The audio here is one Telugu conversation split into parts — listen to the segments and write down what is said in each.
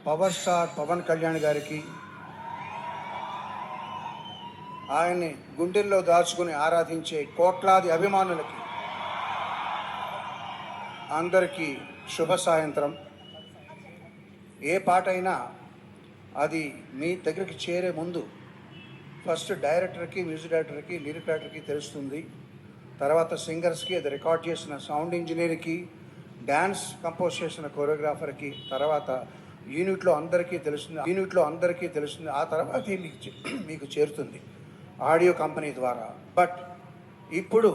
పవర్ స్టార్ పవన్ కళ్యాణ్ గారికి, ఆయన్ని గుండెల్లో దాచుకుని ఆరాధించే కోట్లాది అభిమానులకి అందరికీ శుభ సాయంత్రం. ఏ పాట అయినా అది మీ దగ్గరికి చేరే ముందు ఫస్ట్ డైరెక్టర్కి, మ్యూజిక్ డైరెక్టర్కి, లిరిక్ రైటర్కి తెలుస్తుంది. తర్వాత సింగర్స్కి, అది రికార్డ్ చేసిన సౌండ్ ఇంజనీర్కి, డ్యాన్స్ కంపోజ్ చేసిన కొరియోగ్రాఫర్కి, తర్వాత యూనిట్లో అందరికీ తెలుస్తుంది. ఆ తర్వాత మీకు చేరుతుంది ఆడియో కంపెనీ ద్వారా. బట్ ఇప్పుడు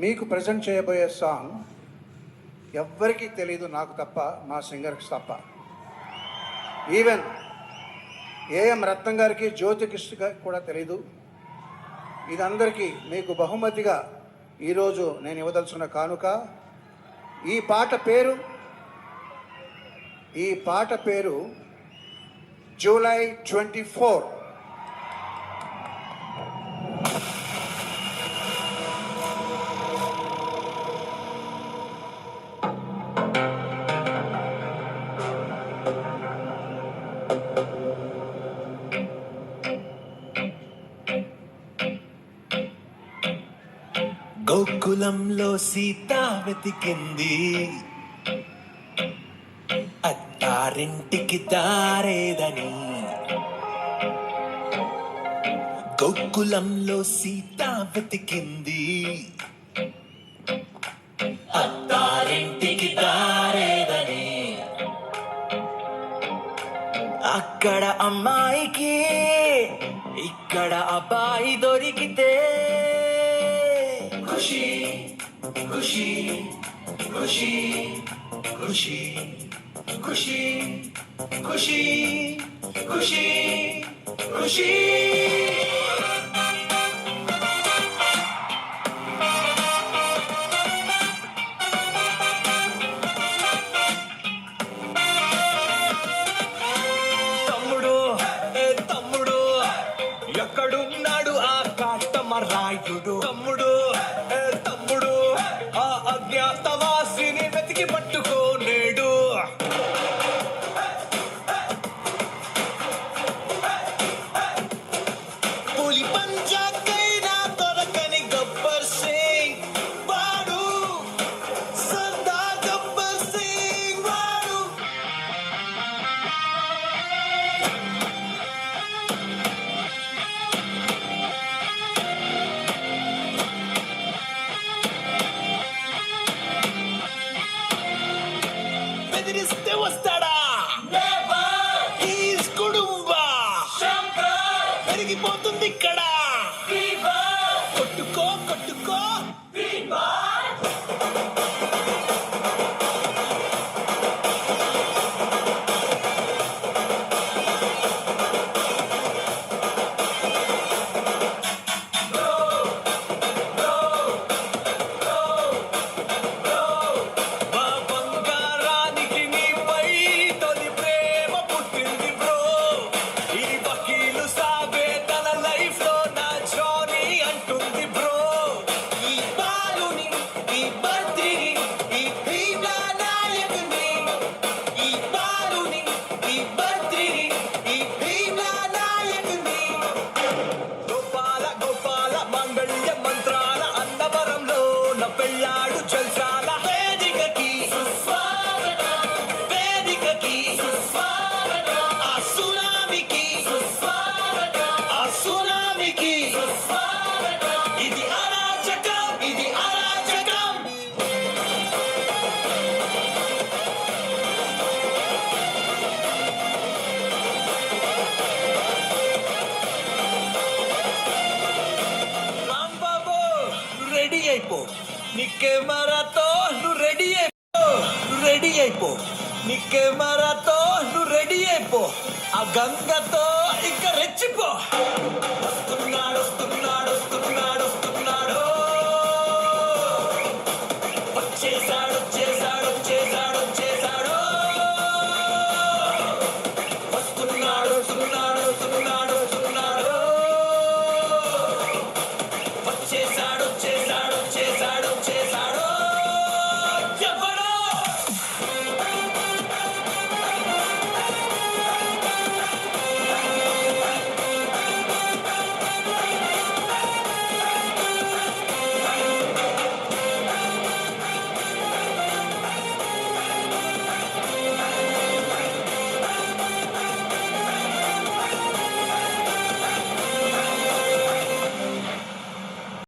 మీకు ప్రజెంట్ చేయబోయే సాంగ్ ఎవ్వరికీ తెలియదు, నాకు తప్ప, మా సింగర్కి తప్ప. ఈవెన్ ఏఎం రత్నం గారికి, జ్యోతికృష్ణ గారికి కూడా తెలీదు. ఇదందరికీ మీకు బహుమతిగా ఈరోజు నేను ఇవ్వదలుచున్న కానుక. ఈ పాట పేరు జూలై 24. గోకులంలో సీత వెతికింది, అత్తారింటికి దారేదని. గోకులంలో సీత వెతికింది, అత్తారింటికి దారేదని. అక్కడ అమ్మాయికి ఇక్కడ అబ్బాయి దొరికితే ఖుషి ఖుషి ఖుషి ఖుషి ఖుషి ఖుషి ఖుషి ఖుషి. తమ్ముడు తమ్ముడు ఎక్కడున్నాడు ఆ కాటమరాయుడు? తమ్ముడు తమ్ముడు ఆ అజ్ఞాతవాసిని వెతికి పట్టుకోనేడు. పులి పంజాకైనా దొరకని గబ్బర్ సింగ్ వాడు, సదా గబ్బర్ సింగ్ వాడు. బెదిరిస్తే వస్తాడా? హీస్ కుడుంబా పెరిగిపోతుంది ఇక్కడ. కొట్టుకో కొట్టుకో పెళ్ళాడు చల్సాల వేదికకి ఆ సునామికి ఇది అరాచకం, ఇది అరాచకం. రాంబాబు రెడీ అయిపో, నీ కెమెరాతో నువ్వు రెడీ అయిపో, నీ కెమెరాతో నువ్వు రెడీ అయిపో. ఆ గంగతో ఇంకా రెచ్చిపో. వస్తున్నాడు